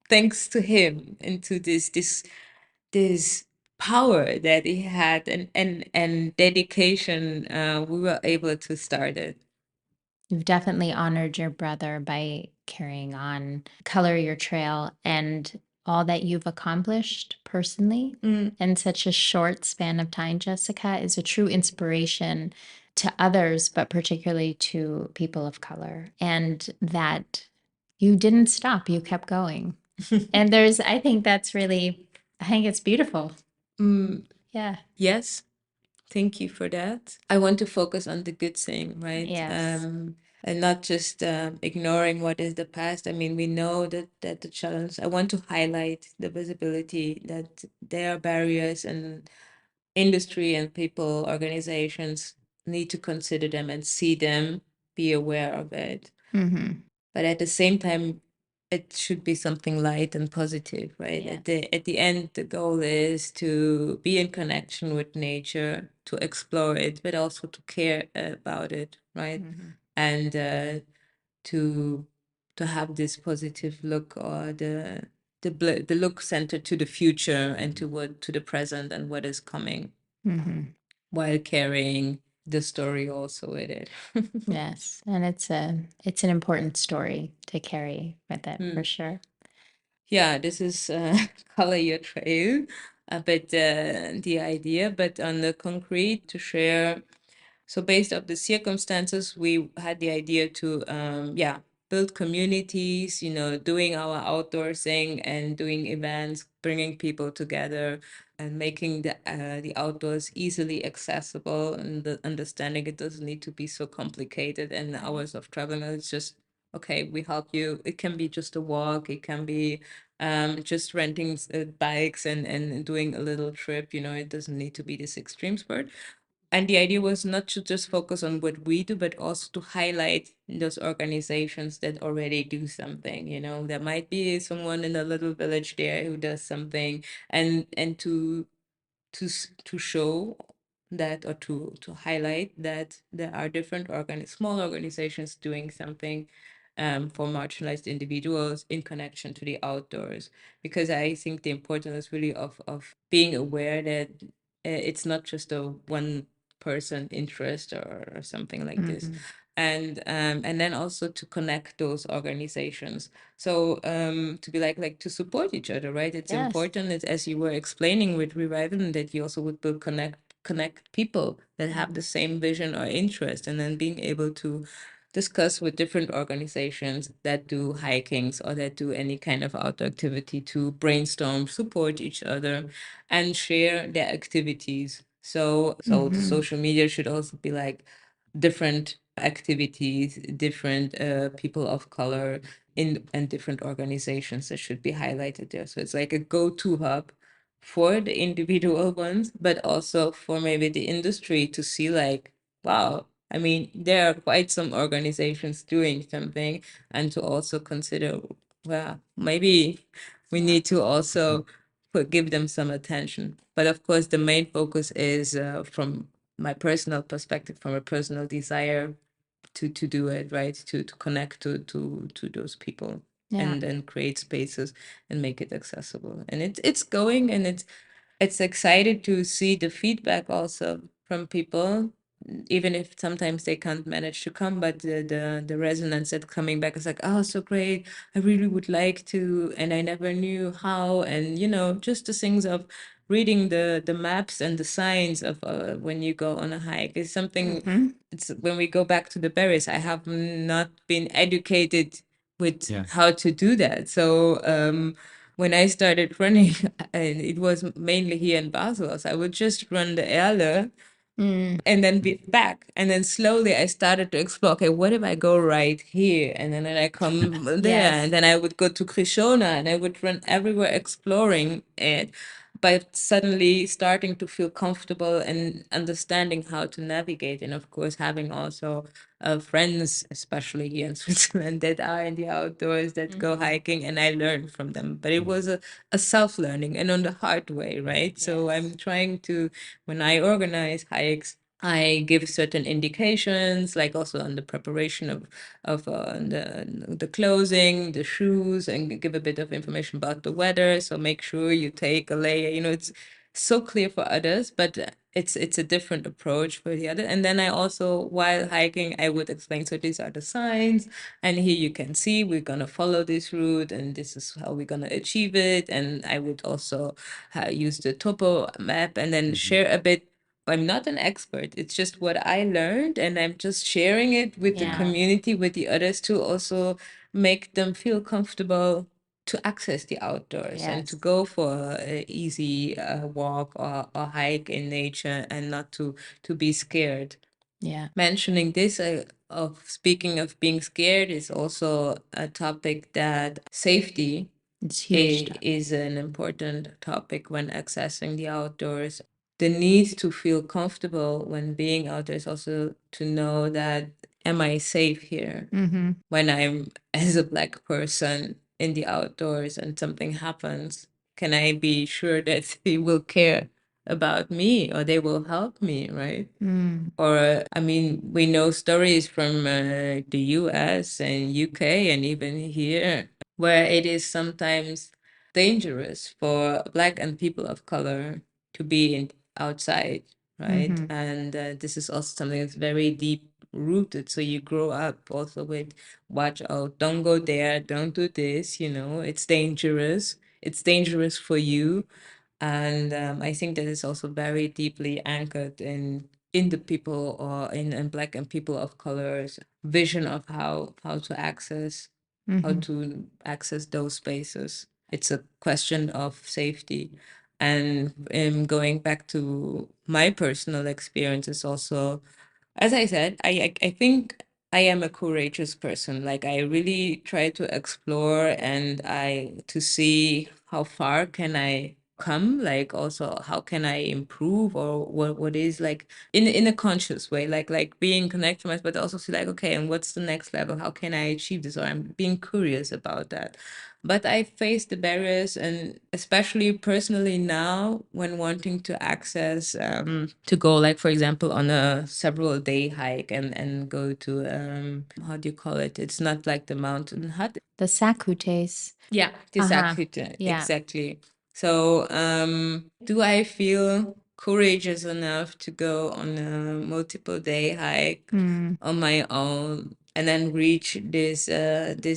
thanks to him and to this power that he had, and dedication, we were able to start it. You've definitely honored your brother by carrying on Color Your Trail, and all that you've accomplished personally in such a short span of time, Jessyca, is a true inspiration to others, but particularly to people of color. And that you didn't stop, you kept going. And I think I think it's beautiful. Yeah. Yes. Thank you for that. I want to focus on the good thing, right? Yes. And not just ignoring what is the past. I mean, we know that the challenge, I want to highlight the visibility that there are barriers, and industry and people, organizations need to consider them and see them, be aware of it. But at the same time, it should be something light and positive, right? Yes. At the end, the goal is to be in connection with nature, to explore it, but also to care about it, right? And to have this positive look, or the look centered to the future, and to the present and what is coming, while carrying the story also with it. Yes, and it's an important story to carry with it for sure. Yeah, this is Color Your Trail, but the idea, but on the concrete, to share. So based on the circumstances, we had the idea to, build communities, doing our outdoor thing and doing events, bringing people together and making the outdoors easily accessible, and the understanding it doesn't need to be so complicated and hours of traveling. It's just, okay, we help you. It can be just a walk. It can be just renting bikes and doing a little trip. It doesn't need to be this extreme sport. And the idea was not to just focus on what we do, but also to highlight those organizations that already do something. There might be someone in a little village there who does something, and to show that, or to highlight that there are different small organizations doing something for marginalized individuals in connection to the outdoors. Because I think the importance is really of being aware that it's not just a one person interest or something like this. And then also to connect those organizations, so to be like to support each other, right? It's Yes. important that, as you were explaining with Revival, that you also would build connect people that have the same vision or interest, and then being able to discuss with different organizations that do hikings or that do any kind of outdoor activity, to brainstorm, support each other, and share their activities. So the social media should also be like different activities, different people of color and different organizations that should be highlighted there. So it's like a go-to hub for the individual ones, but also for maybe the industry to see like, wow, I mean, there are quite some organizations doing something, and to also consider, well, maybe we need to also give them some attention. But of course, the main focus is from my personal perspective, from a personal desire to do it, right? To connect to those people, Yeah. and then create spaces and make it accessible. And it's going, and it's excited to see the feedback also from people, even if sometimes they can't manage to come, but the resonance that coming back is like, oh, so great, I really would like to, and I never knew how. And just the things of reading the maps and the signs of when you go on a hike is something. It's when we go back to the berries, I have not been educated with Yeah. how to do that. So when I started running, and it was mainly here in Basel, so I would just run the Erle and then be back. And then slowly I started to explore, okay, what if I go right here? And then I come there, Yes. and then I would go to Krishona, and I would run everywhere exploring it. But suddenly starting to feel comfortable and understanding how to navigate. And of course, having also friends, especially here in Switzerland, that are in the outdoors, that go hiking, and I learn from them. But it was a self-learning, and on the hard way, right? So I'm trying to, when I organize hikes, I give certain indications, like also on the preparation of the clothing, the shoes, and give a bit of information about the weather. So make sure you take a layer. It's so clear for others, but it's a different approach for the other. And then I also, while hiking, I would explain, so these are the signs, and here you can see we're gonna follow this route, and this is how we're gonna achieve it. And I would also use the topo map, and then share a bit. I'm not an expert. It's just what I learned, and I'm just sharing it with the community, with the others, to also make them feel comfortable to access the outdoors and to go for an easy walk or hike in nature, and not to be scared. Yeah. Mentioning this, of speaking of being scared, is also a topic that safety It's huge. is an important topic when accessing the outdoors. The need to feel comfortable when being outdoors, also to know that, am I safe here? When I'm as a Black person in the outdoors and something happens, can I be sure that they will care about me, or they will help me, right? Or, I mean, we know stories from the US and UK and even here, where it is sometimes dangerous for Black and people of color to be outside, right? And this is also something that's very deep rooted. So you grow up also with, watch out, don't go there, don't do this, it's dangerous. It's dangerous for you. And I think that is also very deeply anchored in in the people or in Black and people of colors vision of how to access how to access those spaces. It's a question of safety. And going back to my personal experiences also, as I said, I think I am a courageous person. Like I really try to explore and I to see how far can I come, like also how can I improve or what is like in a conscious way, like being connected to myself, but also see like, okay, and what's the next level? How can I achieve this? Or I'm being curious about that. But I face the barriers, and especially personally now, when wanting to access, to go, like, for example, on a several day hike and go to, how do you call it? It's not like the mountain hut. The Sakutes. Yeah, exactly. Yeah. Exactly. So, do I feel courageous enough to go on a multiple day hike on my own and then reach these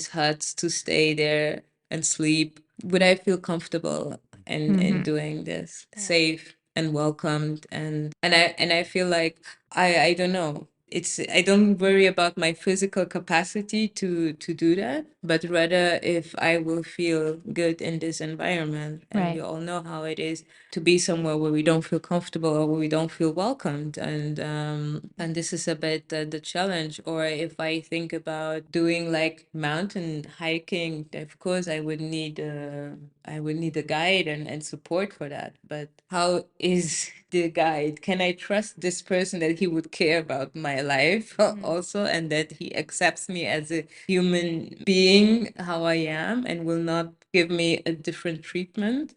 huts to stay there and sleep? Would I feel comfortable in doing this, safe and welcomed? And I feel like I don't know. I don't worry about my physical capacity to do that, but rather if I will feel good in this environment. And we Right. all know how it is to be somewhere where we don't feel comfortable or where we don't feel welcomed. And this is a bit the challenge. Or if I think about doing like mountain hiking, of course I would need a guide and support for that. But how is the guide? Can I trust this person that he would care about my life also, and that he accepts me as a human being, how I am, and will not give me a different treatment?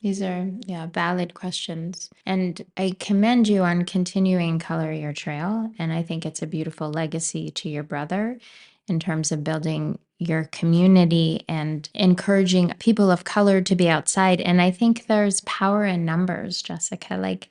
These are, valid questions. And I commend you on continuing Color Your Trail. And I think it's a beautiful legacy to your brother in terms of building your community and encouraging people of color to be outside. And I think there's power in numbers, Jessyca. Like,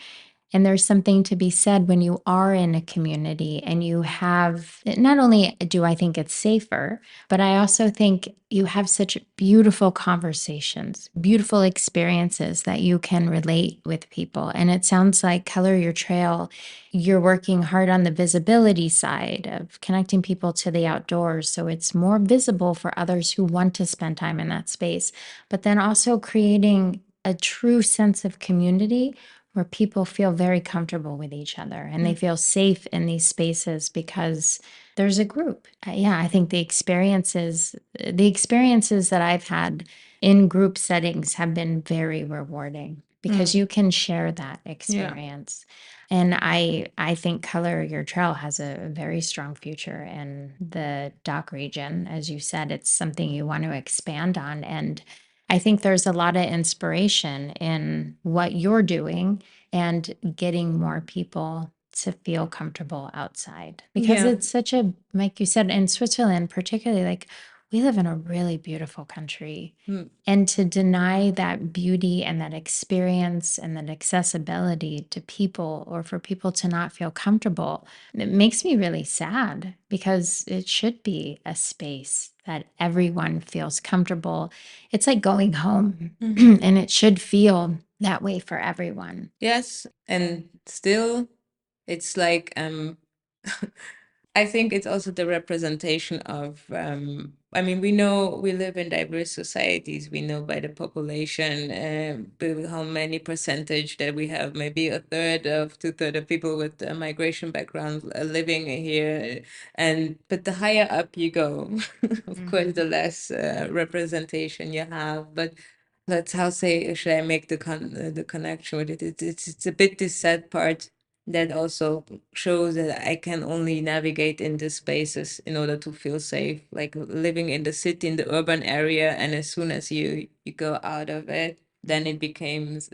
and there's something to be said when you are in a community and you have, not only do I think it's safer, but I also think you have such beautiful conversations, beautiful experiences that you can relate with people. And it sounds like Color Your Trail, you're working hard on the visibility side of connecting people to the outdoors. So it's more visible for others who want to spend time in that space, but then also creating a true sense of community where people feel very comfortable with each other and they feel safe in these spaces because there's a group. Yeah, I think the experiences that I've had in group settings have been very rewarding because you can share that experience. And I think Color Your Trail has a very strong future in the DOC region. As you said, it's something you want to expand on. And I think there's a lot of inspiration in what you're doing and getting more people to feel comfortable outside because Yeah. it's such a, like you said, in Switzerland, particularly, like we live in a really beautiful country. And to deny that beauty and that experience and that accessibility to people or for people to not feel comfortable, it makes me really sad because it should be a space that everyone feels comfortable. It's like going home and it should feel that way for everyone. Yes, and still, it's like I think it's also the representation of, I mean, we know we live in diverse societies. We know by the population, how many percentage that we have, maybe a third of two-thirds of people with a migration background living here. But the higher up you go, of course, the less representation you have. But let's how say, should I make the connection with it? It's a bit this sad part that also shows that I can only navigate in these spaces in order to feel safe, like living in the city, in the urban area, and as soon as you go out of it, then it becomes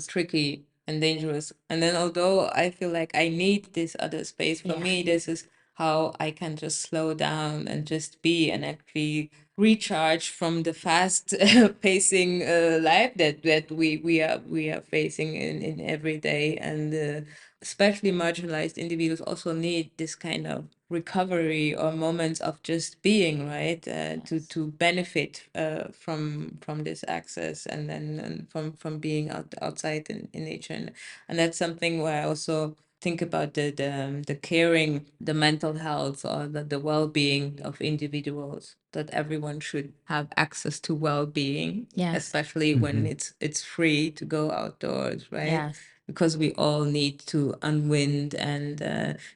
tricky and dangerous. And then although I feel like I need this other space, for me, this is how I can just slow down and just be and actually recharge from the fast pacing life that we are facing in every day. And especially marginalized individuals also need this kind of recovery or moments of just being, right, to benefit from this access, and then and from being outside in nature. And that's something where I also think about the caring, the mental health, or the well-being of individuals, that everyone should have access to well-being, Yes. especially when Mhm. it's free to go outdoors, right? Yes. Because we all need to unwind and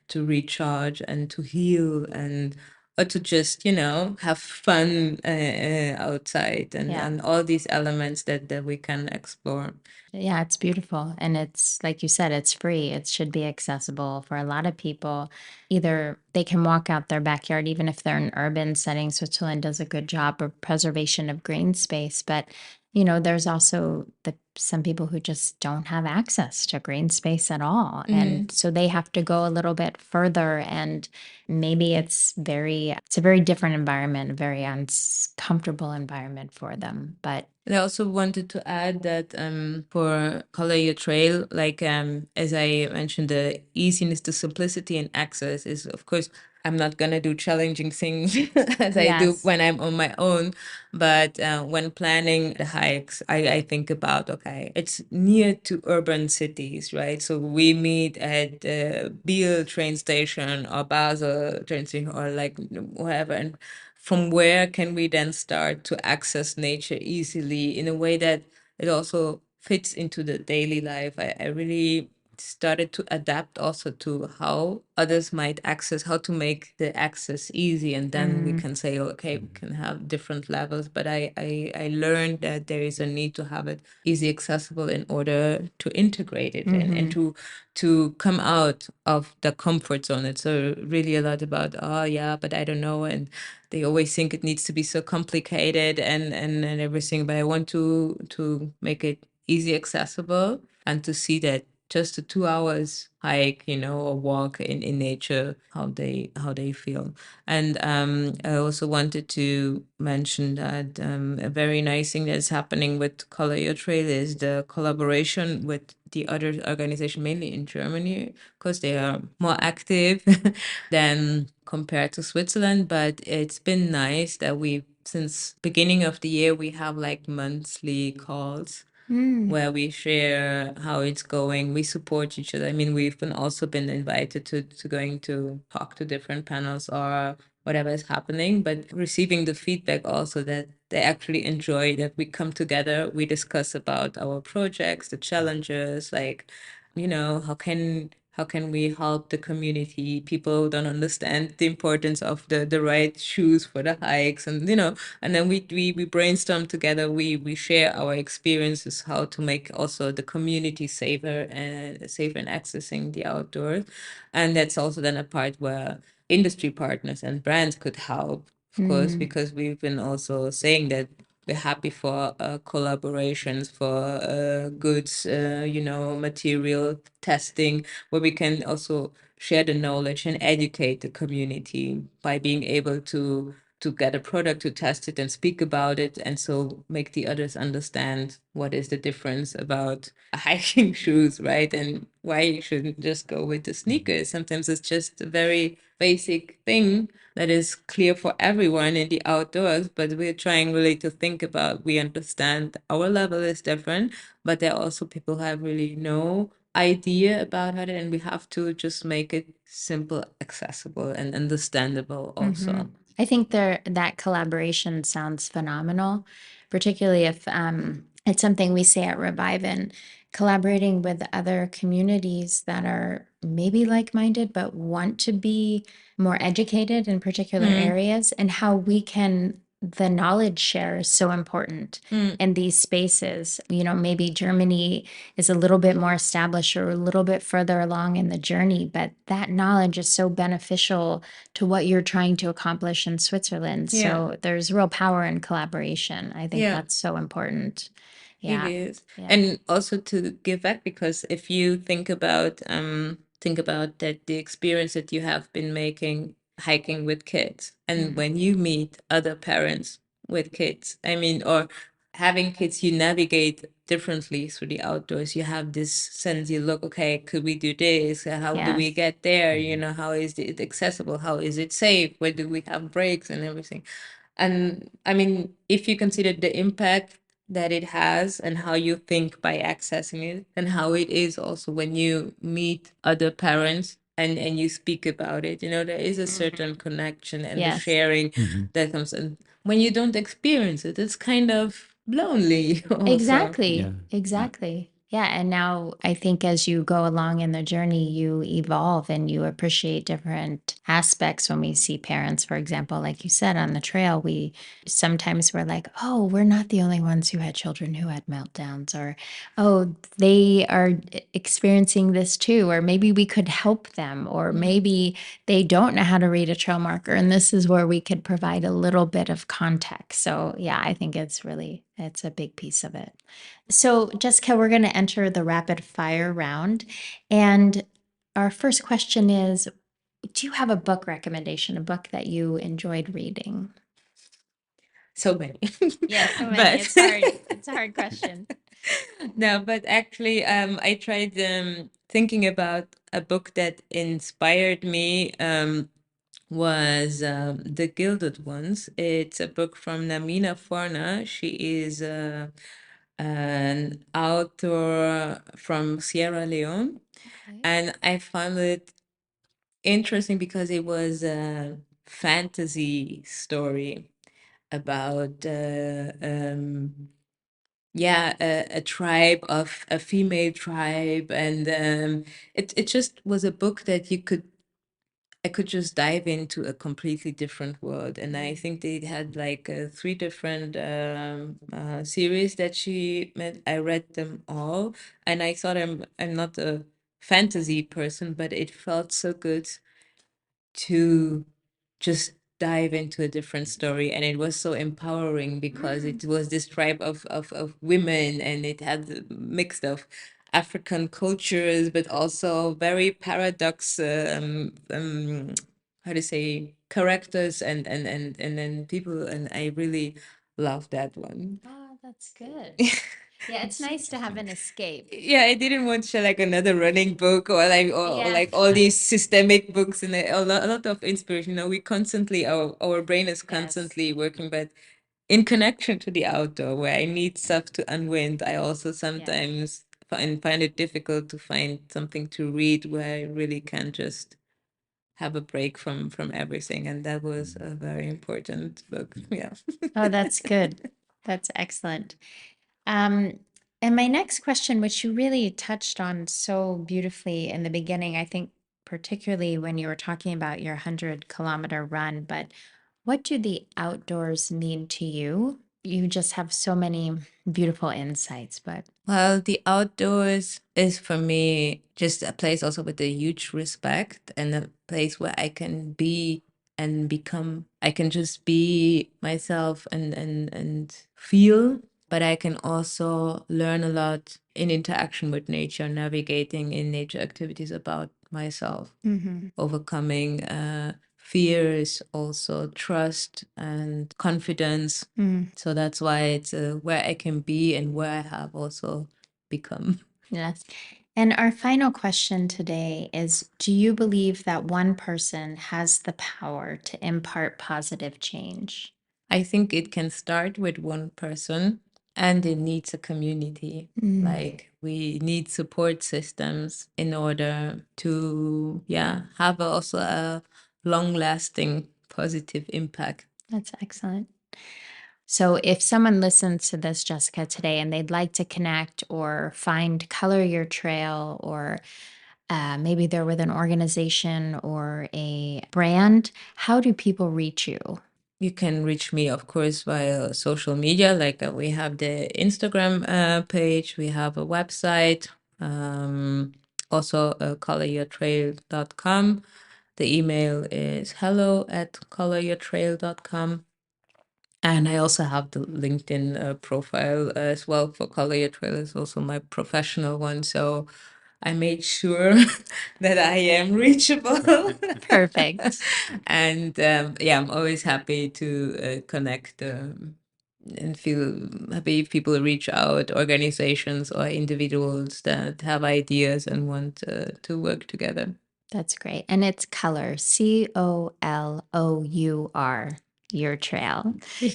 to recharge and to heal, and or to just have fun outside, Yeah. and all these elements that we can explore. Yeah, it's beautiful. And it's like you said, it's free. It should be accessible for a lot of people. Either they can walk out their backyard, even if they're in urban settings. Switzerland does a good job of preservation of green space. But, there's also some people who just don't have access to green space at all. And so they have to go a little bit further. And maybe it's a very different environment, a very uncomfortable environment for them. But And I also wanted to add that for Color Your Trail, like as I mentioned, the easiness, the simplicity, and access is, of course, I'm not gonna do challenging things as I do yes. when I'm on my own. But when planning the hikes, I think about, okay, it's near to urban cities, right? So we meet at Biel train station or Basel train station or like whatever, and from where can we then start to access nature easily in a way that it also fits into the daily life? I really started to adapt also to how others might access, how to make the access easy, and then we can say, okay, we can have different levels. But I learned that there is a need to have it easy accessible in order to integrate it, and to come out of the comfort zone. It's really a lot about, oh yeah, but I don't know, and they always think it needs to be so complicated and everything. But I want to make it easy accessible, and to see that just a 2 hours hike, or walk in nature, how they feel. And I also wanted to mention that a very nice thing that's happening with Color Your Trail is the collaboration with the other organization, mainly in Germany, because they are more active than compared to Switzerland. But it's been nice that since beginning of the year, we have like monthly calls where we share how it's going. We support each other. I mean, we've also been invited to going to talk to different panels or whatever is happening, but receiving the feedback also that they actually enjoy that we come together, we discuss about our projects, the challenges, like, how can we help the community? People don't understand the importance of the right shoes for the hikes, and then we brainstorm together. We share our experiences, how to make also the community safer in accessing the outdoors. And that's also then a part where industry partners and brands could help, of course, because we've been also saying that we're happy for collaborations, for goods, material testing, where we can also share the knowledge and educate the community by being able to get a product, to test it and speak about it, and so make the others understand what is the difference about hiking shoes, right? And why you shouldn't just go with the sneakers. Sometimes it's just a very basic thing that is clear for everyone in the outdoors, but we're trying really to think about, we understand our level is different, but there are also people who have really no idea about it, and we have to just make it simple, accessible, and understandable also. I think that collaboration sounds phenomenal, particularly if it's something we say at Revive, and collaborating with other communities that are maybe like-minded but want to be more educated in particular areas, and how we can the knowledge share is so important in these spaces. Maybe Germany is a little bit more established or a little bit further along in the journey, but that knowledge is so beneficial to what you're trying to accomplish in Switzerland. Yeah. So there's real power in collaboration. I think Yeah. that's so important. It Yeah. is. Yeah. And also to give back, because if you think about that, the experience that you have been making hiking with kids, and when you meet other parents with kids, I mean, or having kids, you navigate differently through the outdoors. You have this sense, you look, okay, could we do this? How do we Yes. get there? How is it accessible? How is it safe? Where do we have breaks and everything? And I mean, if you consider the impact that it has and how you think by accessing it, and how it is also when you meet other parents and you speak about it. There is a certain connection and the Yes. sharing that comes. And when you don't experience it, it's kind of lonely also. Exactly. Yeah. Exactly. Yeah. And now I think as you go along in the journey, you evolve and you appreciate different aspects. When we see parents, for example, like you said, on the trail, we sometimes we're like, oh, we're not the only ones who had children who had meltdowns, or oh, they are experiencing this too, or maybe we could help them, or maybe they don't know how to read a trail marker. And this is where we could provide a little bit of context. So, yeah, I think it's a big piece of it. So, Jessyca, we're going to enter the rapid fire round. And our first question is, do you have a book recommendation, a book that you enjoyed reading? So many. Yeah, so many. But It's hard. It's a hard question. no, but actually, I tried thinking about a book that inspired me. Was The Gilded Ones. It's a book from Namina Forna. She is an author from Sierra Leone. Okay. And I found it interesting because it was a fantasy story about a tribe, of a female tribe, and it just was a book that I could just dive into a completely different world. And I think they had like three different series that she made. I read them all, and I thought I'm not a fantasy person, but it felt so good to just dive into a different story. And it was so empowering because it was this tribe of women, and it had a mix of African cultures, but also very paradox how to say characters and then people, and I really love that one. Oh, that's good. Yeah, it's nice to have an escape. Yeah, I didn't want to share like another running book or Yeah. like all these systemic books and a lot of inspiration. We constantly our brain is Yes. constantly working, but in connection to the outdoor, where I need stuff to unwind, I also sometimes find it difficult to find something to read where I really can just have a break from everything. And that was a very important book. Yeah. Oh, that's good. That's excellent. Um, and my next question, which you really touched on so beautifully in the beginning, I think particularly when you were talking about your 100-kilometer run, but what do the outdoors mean to you? You just have so many beautiful insights, but Well, the outdoors is for me just a place also with a huge respect, and a place where I can be and become. I can just be myself and feel, but I can also learn a lot in interaction with nature, navigating in nature activities about myself, overcoming fears, also trust and confidence. So that's why it's where I can be and where I have also become. yes. And our final question today is, do you believe that one person has the power to impart positive change? I think it can start with one person, and it needs a community. Like we need support systems in order to have also a long lasting positive impact. That's excellent. So, if someone listens to this, Jessyca, today, and they'd like to connect or find Color Your Trail, or maybe they're with an organization or a brand, how do people reach you? You can reach me, of course, via social media. Like we have the Instagram page, we have a website, also coloryourtrail.com. The email is hello@coloryourtrail.com. And I also have the LinkedIn profile as well for Color Your Trail. It's also my professional one. So I made sure that I am reachable. Perfect. And I'm always happy to connect and feel happy if people reach out, organizations or individuals that have ideas and want to work together. That's great. And it's Color, Colour. your trail.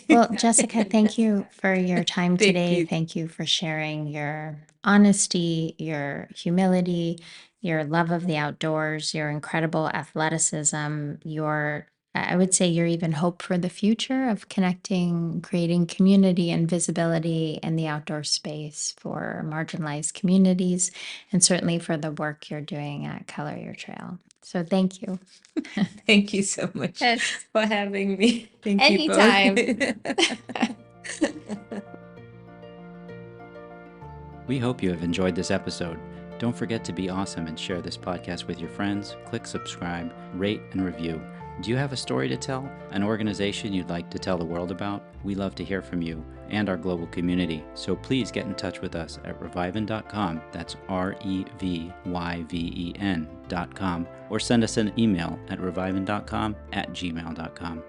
Well, Jessyca, thank you for your time Thank today. you. Thank you for sharing your honesty, your humility, your love of the outdoors, your incredible athleticism, I would say you're even hope for the future of connecting, creating community and visibility in the outdoor space for marginalized communities, and certainly for the work you're doing at Color Your Trail. So thank you. Thank you so much Yes. for having me. Thank you both. Anytime. We hope you have enjoyed this episode. Don't forget to be awesome and share this podcast with your friends. Click subscribe, rate, and review. Do you have a story to tell? An organization you'd like to tell the world about? We love to hear from you and our global community. So please get in touch with us at reviven.com. That's REVYVEN.com. Or send us an email at reviven.com@gmail.com.